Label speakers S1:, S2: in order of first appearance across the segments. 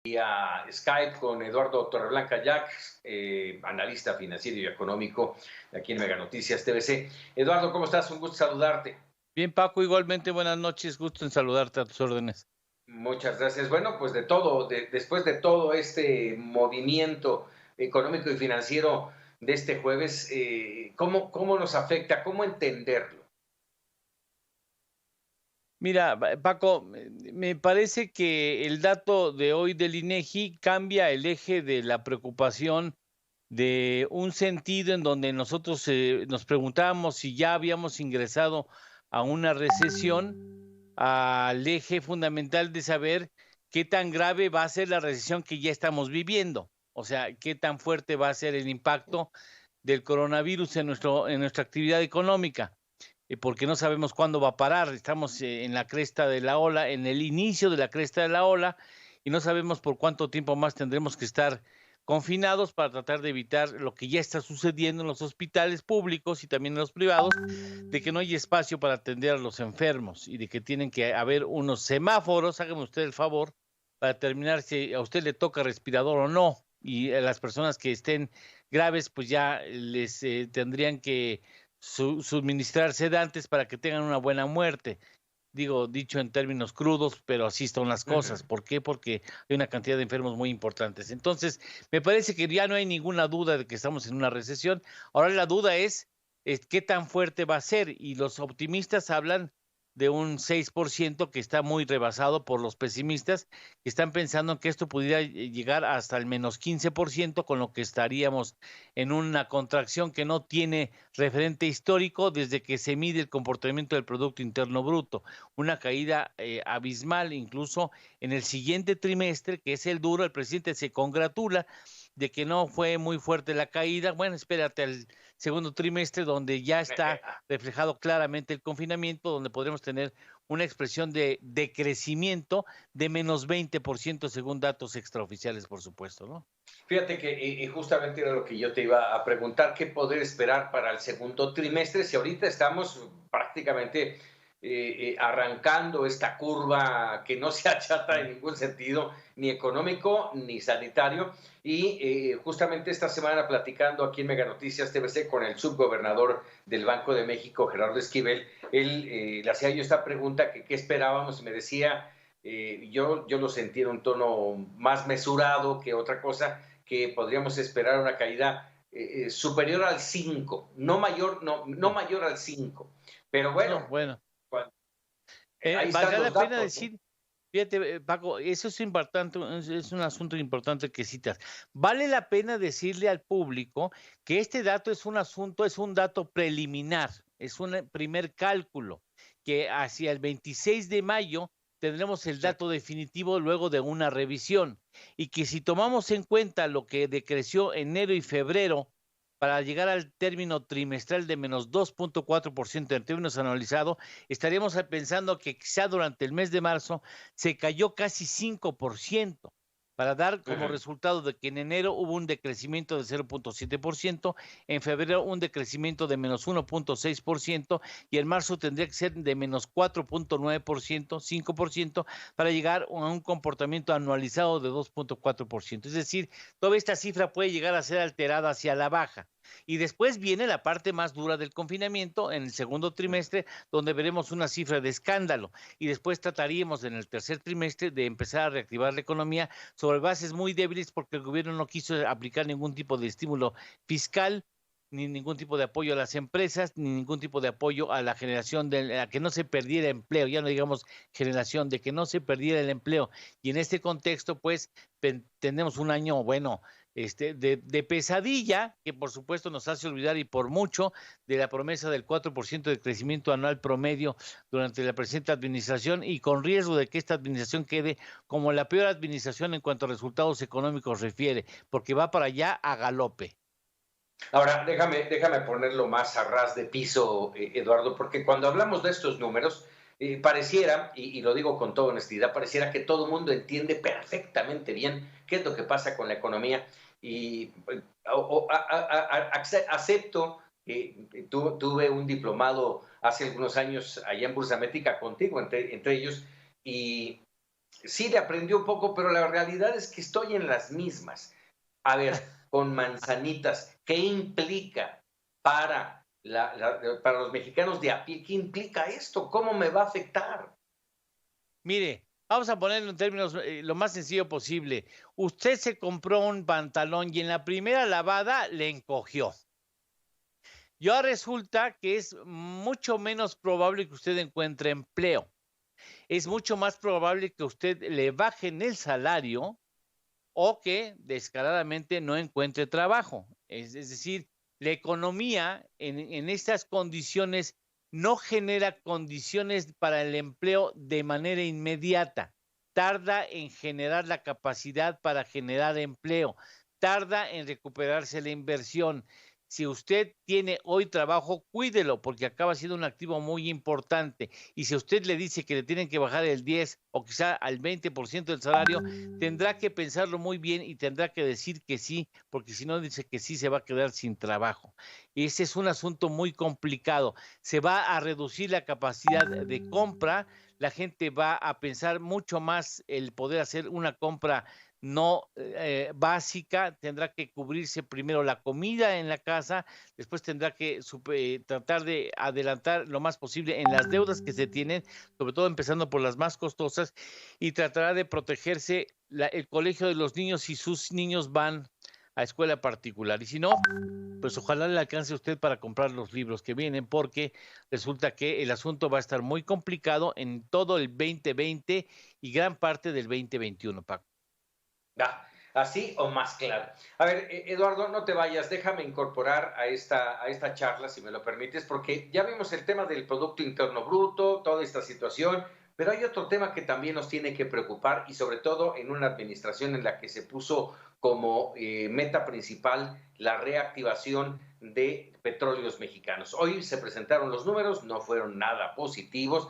S1: vía Skype con Eduardo Torreblanca Jack, analista financiero y económico aquí en Mega Noticias TVC. Eduardo, ¿cómo estás? Un gusto saludarte.
S2: Bien, Paco, igualmente buenas noches, gusto en saludarte a tus órdenes.
S1: Muchas gracias. Bueno, pues de todo, después de todo este movimiento económico y financiero de este jueves, ¿cómo nos afecta? ¿Cómo entenderlo?
S2: Mira, Paco, me parece que el dato de hoy del INEGI cambia el eje de la preocupación de un sentido en donde nosotros nos preguntábamos si ya habíamos ingresado a una recesión, al eje fundamental de saber qué tan grave va a ser la recesión que ya estamos viviendo. O sea, qué tan fuerte va a ser el impacto del coronavirus en nuestra actividad económica, porque no sabemos cuándo va a parar. Estamos en la cresta de la ola, en el inicio de la cresta de la ola, y no sabemos por cuánto tiempo más tendremos que estar confinados para tratar de evitar lo que ya está sucediendo en los hospitales públicos y también en los privados, de que no hay espacio para atender a los enfermos y de que tienen que haber unos semáforos, hágame usted el favor, para determinar si a usted le toca respirador o no, y a las personas que estén graves, pues ya les tendrían que suministrar sedantes para que tengan una buena muerte. Digo, dicho en términos crudos, pero así están las cosas. ¿Por qué? Porque hay una cantidad de enfermos muy importantes. Entonces, me parece que ya no hay ninguna duda de que estamos en una recesión. Ahora la duda es qué tan fuerte va a ser. Y los optimistas hablan de un 6% que está muy rebasado por los pesimistas, que están pensando que esto pudiera llegar hasta el menos 15%, con lo que estaríamos en una contracción que no tiene referente histórico desde que se mide el comportamiento del Producto Interno Bruto, una caída abismal. Incluso en el siguiente trimestre, que es el duro, el presidente se congratula de que no fue muy fuerte la caída. Bueno, espérate al segundo trimestre, donde ya está reflejado claramente el confinamiento, donde podremos tener una expresión de decrecimiento de menos 20% según datos extraoficiales, por supuesto, ¿no?
S1: Fíjate que justamente era lo que yo te iba a preguntar, ¿qué poder esperar para el segundo trimestre? Si ahorita estamos prácticamente arrancando esta curva que no se achata en ningún sentido, ni económico ni sanitario, y justamente esta semana platicando aquí en Mega Noticias TVC con el subgobernador del Banco de México, Gerardo Esquivel, él le hacía yo esta pregunta, que qué esperábamos, y me decía, yo lo sentí en un tono más mesurado que otra cosa, que podríamos esperar una caída superior al 5, no mayor, no mayor al 5. Pero bueno,
S2: No, bueno.
S1: ahí están
S2: Valdrá
S1: los
S2: la pena
S1: datos, ¿no?
S2: decir, fíjate, Paco, eso es importante, es un asunto importante que citas. Vale la pena decirle al público que este dato es un asunto, es un dato preliminar, es un primer cálculo, que hacia el 26 de mayo tendremos el
S1: Sí.
S2: dato definitivo luego de una revisión, y que si tomamos en cuenta lo que decreció enero y febrero para llegar al término trimestral de menos 2.4% en términos anualizados, estaríamos pensando que quizá durante el mes de marzo se cayó casi 5%, para dar como resultado de que en enero hubo un decrecimiento de 0.7%, en febrero un decrecimiento de menos 1.6%, y en marzo tendría que ser de menos 4.9%, 5%, para llegar a un comportamiento anualizado de 2.4%. Es decir, toda esta cifra puede llegar a ser alterada hacia la baja. Y después viene la parte más dura del confinamiento en el segundo trimestre, donde veremos una cifra de escándalo, y después trataríamos en el tercer trimestre de empezar a reactivar la economía sobre bases muy débiles, porque el gobierno no quiso aplicar ningún tipo de estímulo fiscal, ni ningún tipo de apoyo a las empresas, ni ningún tipo de apoyo a la generación a que no se perdiera empleo, ya no digamos generación, de que no se perdiera el empleo. Y en este contexto, pues, tenemos un año, bueno, de pesadilla, que por supuesto nos hace olvidar, y por mucho, de la promesa del 4% de crecimiento anual promedio durante la presente administración, y con riesgo de que esta administración quede como la peor administración en cuanto a resultados económicos refiere, porque va para allá a galope.
S1: Ahora, déjame ponerlo más a ras de piso, Eduardo, porque cuando hablamos de estos números, pareciera, y lo digo con toda honestidad, pareciera que todo el mundo entiende perfectamente bien qué es lo que pasa con la economía. Y acepto que tuve un diplomado hace algunos años allá en Bursamétrica contigo, entre ellos, y Sí, le aprendí un poco, pero la realidad es que estoy en las mismas. A ver, con manzanitas, ¿qué implica para, para los mexicanos de a pie? ¿Qué implica esto? ¿Cómo me va a afectar?
S2: Mire, vamos a ponerlo en términos lo más sencillo posible. Usted se compró un pantalón y en la primera lavada le encogió. Y ahora resulta que es mucho menos probable que usted encuentre empleo. Es mucho más probable que usted le bajen el salario o que descaradamente no encuentre trabajo. Es decir, la economía en estas condiciones no genera condiciones para el empleo de manera inmediata. Tarda en generar la capacidad para generar empleo. Tarda en recuperarse la inversión. Si usted tiene hoy trabajo, cuídelo, porque acaba siendo un activo muy importante. Y si usted le dice que le tienen que bajar el 10 o quizá al 20% del salario, tendrá que pensarlo muy bien y tendrá que decir que sí, porque si no dice que sí, se va a quedar sin trabajo. Ese es un asunto muy complicado. Se va a reducir la capacidad de compra, la gente va a pensar mucho más el poder hacer una compra no básica, tendrá que cubrirse primero la comida en la casa, después tendrá que tratar de adelantar lo más posible en las deudas que se tienen, sobre todo empezando por las más costosas, y tratará de protegerse el colegio de los niños si sus niños van a escuela particular. Y si no, pues ojalá le alcance a usted para comprar los libros que vienen, porque resulta que el asunto va a estar muy complicado en todo el 2020 y gran parte del 2021, Paco.
S1: Ah, así o más claro. A ver, Eduardo, no te vayas, déjame incorporar a esta charla, si me lo permites, porque ya vimos el tema del Producto Interno Bruto, toda esta situación, pero hay otro tema que también nos tiene que preocupar y sobre todo en una administración en la que se puso como meta principal la reactivación de petróleos mexicanos. Hoy se presentaron los números, no fueron nada positivos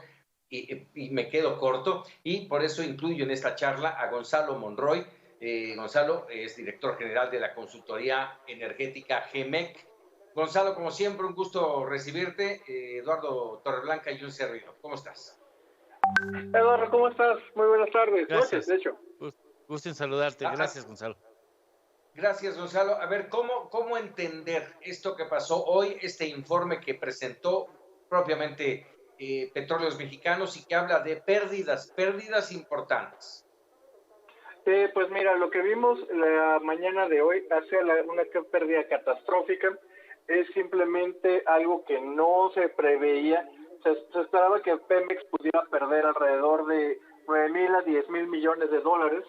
S1: y me quedo corto y por eso incluyo en esta charla a Gonzalo Monroy. Gonzalo es director general de la consultoría energética GEMEC. Gonzalo, como siempre, un gusto recibirte. Eduardo Torreblanca y un servidor. ¿Cómo estás?
S3: Eduardo, ¿cómo estás? Muy buenas tardes. Noches,
S2: Gracias.
S3: de hecho.
S2: Gusto en saludarte. Gracias, Gonzalo.
S1: Gracias, Gonzalo. A ver, ¿cómo entender esto que pasó hoy, este informe que presentó propiamente Petróleos Mexicanos y que habla de pérdidas importantes?
S3: Pues mira, lo que vimos la mañana de hoy hace una pérdida catastrófica. Es simplemente algo que no se preveía. Se esperaba que Pemex pudiera perder alrededor de 9,000 a 10,000 millones de dólares.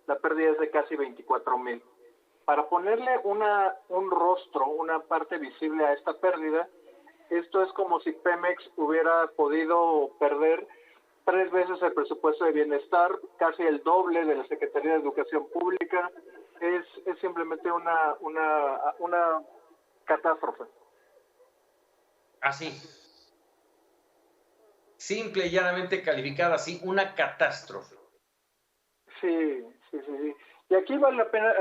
S3: La pérdida es de casi 24,000. Para ponerle un rostro, una parte visible a esta pérdida, esto es como si Pemex hubiera podido perder 3 veces el presupuesto de bienestar, casi el doble de la Secretaría de Educación Pública. Es simplemente una catástrofe.
S1: Así. Simple y llanamente calificada así, una catástrofe.
S3: Sí. Y aquí vale la pena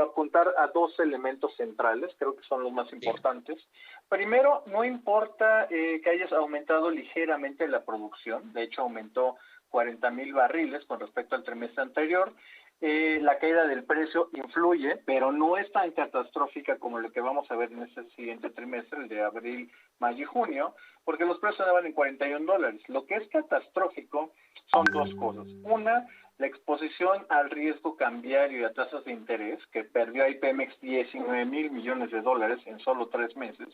S3: apuntar a dos elementos centrales, creo que son los más importantes. Sí. Primero, no importa que hayas aumentado ligeramente la producción, de hecho aumentó 40,000 barriles con respecto al trimestre anterior. La caída del precio influye, pero no es tan catastrófica como lo que vamos a ver en este siguiente trimestre, el de abril, mayo y junio, porque los precios andaban en $41. Lo que es catastrófico son dos cosas. Una, la exposición al riesgo cambiario y a tasas de interés, que perdió ahí Pemex 19,000 millones de dólares en solo 3 meses.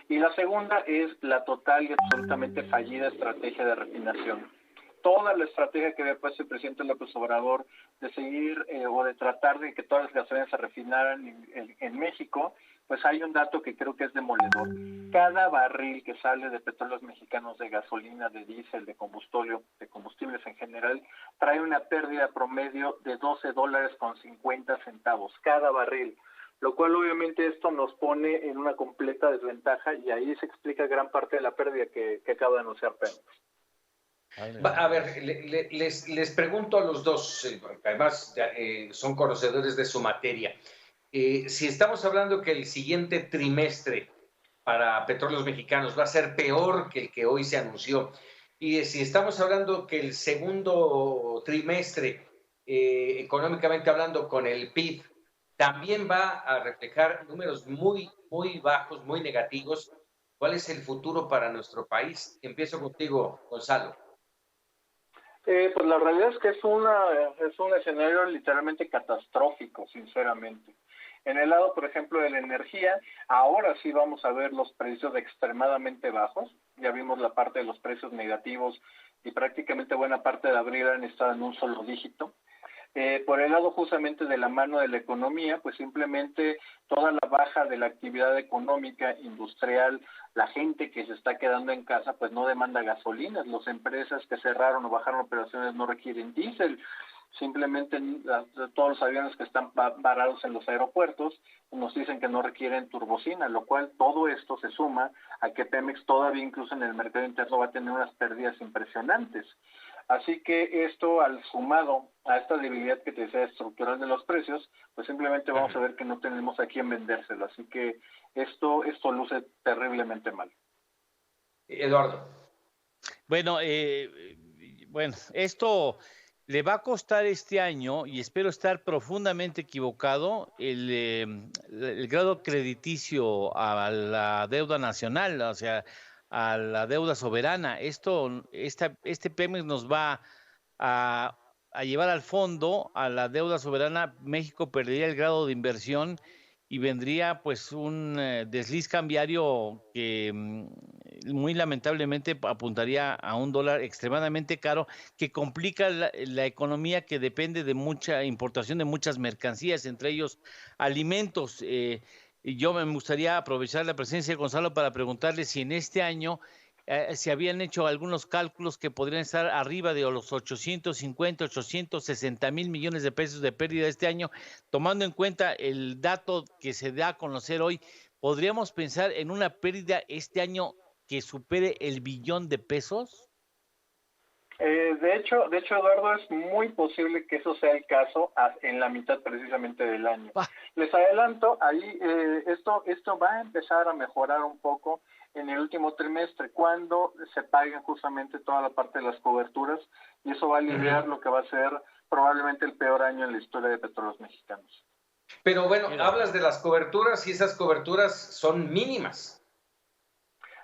S3: Y la segunda es la total y absolutamente fallida estrategia de refinación. Toda la estrategia que había puesto el presidente López Obrador de seguir o de tratar de que todas las gasolinas se refinaran en México, pues hay un dato que creo que es demoledor. Cada barril que sale de petróleos mexicanos, de gasolina, de diésel, de combustibles en general, trae una pérdida promedio de $12.50 cada barril, lo cual obviamente esto nos pone en una completa desventaja y ahí se explica gran parte de la pérdida que acaba de anunciar Pemex.
S1: A ver, les pregunto a los dos, además son conocedores de su materia. Si estamos hablando que el siguiente trimestre para Petróleos Mexicanos va a ser peor que el que hoy se anunció, Y si estamos hablando que el segundo trimestre, económicamente hablando, con el PIB, también va a reflejar números muy, muy bajos, muy negativos, ¿cuál es el futuro para nuestro país? Empiezo contigo, Gonzalo.
S3: Pues la realidad es que es un escenario literalmente catastrófico, sinceramente. En el lado, por ejemplo, de la energía, ahora sí vamos a ver los precios extremadamente bajos. Ya vimos la parte de los precios negativos y prácticamente buena parte de abril han estado en un solo dígito. Por el lado justamente de la mano de la economía, pues simplemente toda la baja de la actividad económica, industrial, la gente que se está quedando en casa, pues no demanda gasolinas, las empresas que cerraron o bajaron operaciones no requieren diésel, simplemente todos los aviones que están varados en los aeropuertos nos dicen que no requieren turbocina, lo cual todo esto se suma a que Pemex todavía incluso en el mercado interno va a tener unas pérdidas impresionantes. Así que esto, al sumado a esta debilidad que te decía estructural de los precios, pues simplemente vamos a ver que no tenemos a quién vendérselo. Así que esto luce terriblemente mal.
S1: Eduardo.
S2: Bueno, esto le va a costar este año, y espero estar profundamente equivocado, el grado crediticio a la deuda nacional, o sea, a la deuda soberana. Este Pemex nos va a llevar al fondo a la deuda soberana. México perdería el grado de inversión y vendría pues un desliz cambiario que muy lamentablemente apuntaría a un dólar extremadamente caro, que complica la economía, que depende de mucha importación de muchas mercancías, entre ellos alimentos. Y yo me gustaría aprovechar la presencia de Gonzalo para preguntarle si en este año se habían hecho algunos cálculos que podrían estar arriba de los 850, 860 mil millones de pesos de pérdida este año, tomando en cuenta el dato que se da a conocer hoy. ¿Podríamos pensar en una pérdida este año que supere el billón de pesos?
S3: De hecho, Eduardo, es muy posible que eso sea el caso en la mitad precisamente del año. Les adelanto, ahí esto va a empezar a mejorar un poco en el último trimestre, cuando se paguen justamente toda la parte de las coberturas, y eso va a aliviar lo que va a ser probablemente el peor año en la historia de Petróleos Mexicanos.
S1: Pero bueno, hablas de las coberturas y esas coberturas son mínimas.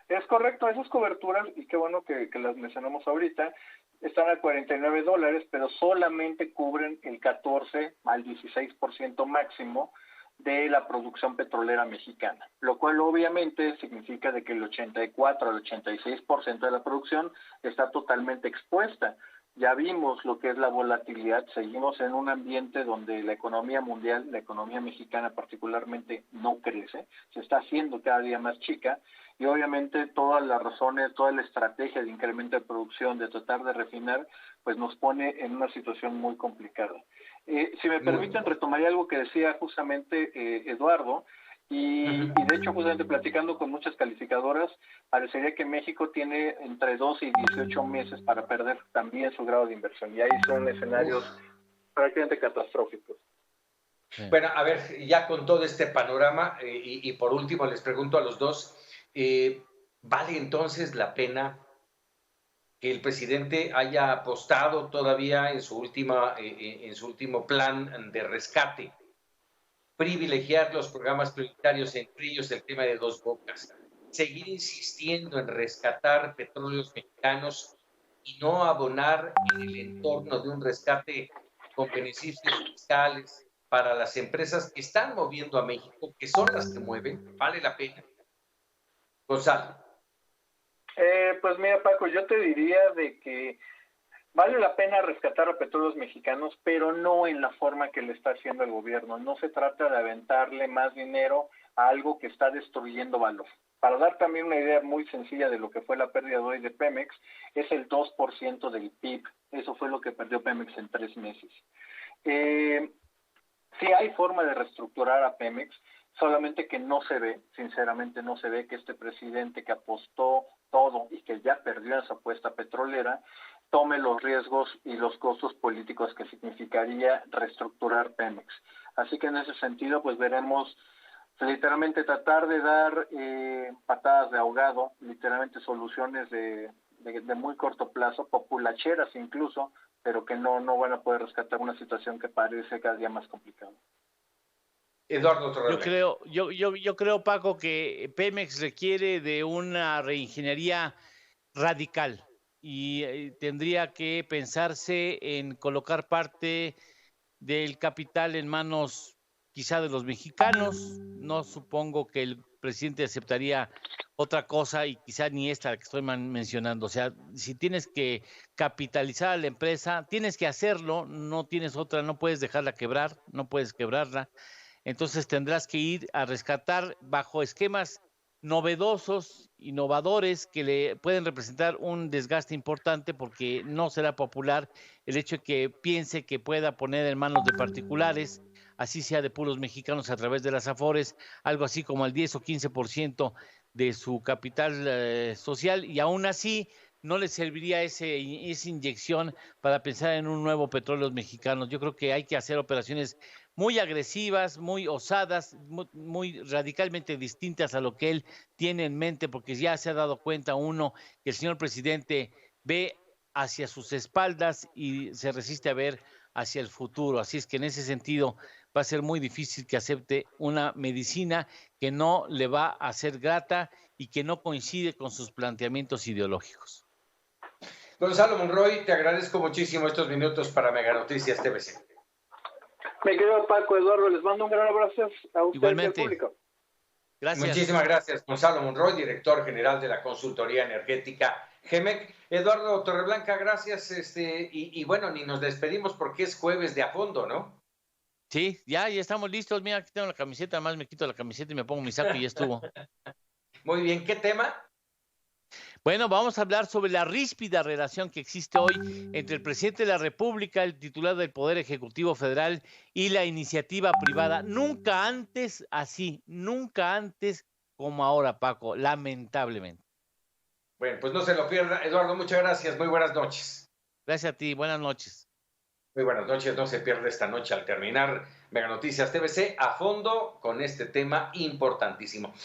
S3: Es correcto, esas coberturas, y qué bueno que las mencionamos ahorita, están a $49, pero solamente cubren el 14 al 16% máximo de la producción petrolera mexicana, lo cual obviamente significa de que el 84 al 86% de la producción está totalmente expuesta. Ya vimos lo que es la volatilidad, seguimos en un ambiente donde la economía mundial, la economía mexicana particularmente, no crece, se está haciendo cada día más chica, y obviamente todas las razones, toda la estrategia de incremento de producción, de tratar de refinar, pues nos pone en una situación muy complicada. Si me permiten, retomaría algo que decía justamente Eduardo, y de hecho, justamente platicando con muchas calificadoras, parecería que México tiene entre 12 y 18 meses para perder también su grado de inversión, y ahí son escenarios prácticamente catastróficos.
S1: Bueno, a ver, ya con todo este panorama, y por último les pregunto a los dos, ¿vale entonces la pena que el presidente haya apostado todavía en su último plan de rescate, privilegiar los programas prioritarios, entre ellos el tema de Dos Bocas, seguir insistiendo en rescatar petróleos mexicanos y no abonar en el entorno de un rescate con beneficios fiscales para las empresas que están moviendo a México, que son las que mueven? ¿Vale la pena? Gonzalo.
S3: Pues mira, Paco, yo te diría de que vale la pena rescatar a petróleos mexicanos, pero no en la forma que le está haciendo el gobierno. No se trata de aventarle más dinero a algo que está destruyendo valor. Para dar también una idea muy sencilla de lo que fue la pérdida de hoy de Pemex, es el 2% del PIB. Eso fue lo que perdió Pemex en 3 meses. Sí hay forma de reestructurar a Pemex, solamente que no se ve, sinceramente no se ve que este presidente que apostó todo y que ya perdió esa apuesta petrolera, tome los riesgos y los costos políticos que significaría reestructurar Pemex. Así que en ese sentido, pues veremos literalmente tratar de dar patadas de ahogado, literalmente soluciones de de muy corto plazo, populacheras incluso, pero que no van a poder rescatar una situación que parece cada día más complicada.
S1: Eduardo Torreblanca.
S2: Yo creo, Paco, que Pemex requiere de una reingeniería radical y tendría que pensarse en colocar parte del capital en manos quizá de los mexicanos. No supongo que el presidente aceptaría otra cosa y quizá ni esta que estoy mencionando. O sea, si tienes que capitalizar a la empresa, tienes que hacerlo, no tienes otra, no puedes dejarla quebrar, no puedes quebrarla. Entonces tendrás que ir a rescatar bajo esquemas novedosos, innovadores, que le pueden representar un desgaste importante porque no será popular el hecho de que piense que pueda poner en manos de particulares, así sea de puros mexicanos a través de las Afores, algo así como el 10 o 15% de su capital social, y aún así no le serviría esa inyección para pensar en un nuevo Petróleos Mexicanos. Yo creo que hay que hacer operaciones muy agresivas, muy osadas, muy radicalmente distintas a lo que él tiene en mente, porque ya se ha dado cuenta uno que el señor presidente ve hacia sus espaldas y se resiste a ver hacia el futuro. Así es que en ese sentido va a ser muy difícil que acepte una medicina que no le va a ser grata y que no coincide con sus planteamientos ideológicos.
S1: Gonzalo Monroy, te agradezco muchísimo estos minutos para Mega Noticias TVC.
S3: Me querido Paco, Eduardo, les mando un gran abrazo a usted y al público.
S2: Gracias.
S1: Muchísimas gracias, Gonzalo Monroy, director general de la consultoría energética GEMEC. Eduardo Torreblanca, gracias. Y bueno, ni nos despedimos porque es jueves de A Fondo, ¿no?
S2: Sí, ya estamos listos. Mira, aquí tengo la camiseta, además me quito la camiseta y me pongo mi saco y ya estuvo.
S1: Muy bien, ¿qué tema?
S2: Bueno, vamos a hablar sobre la ríspida relación que existe hoy entre el presidente de la República, el titular del Poder Ejecutivo Federal y la iniciativa privada. Nunca antes así, nunca antes como ahora, Paco, lamentablemente.
S1: Bueno, pues no se lo pierda. Eduardo, muchas gracias. Muy buenas noches.
S2: Gracias a ti. Buenas noches.
S1: Muy buenas noches. No se pierda esta noche al terminar Mega Noticias TVC A Fondo con este tema importantísimo.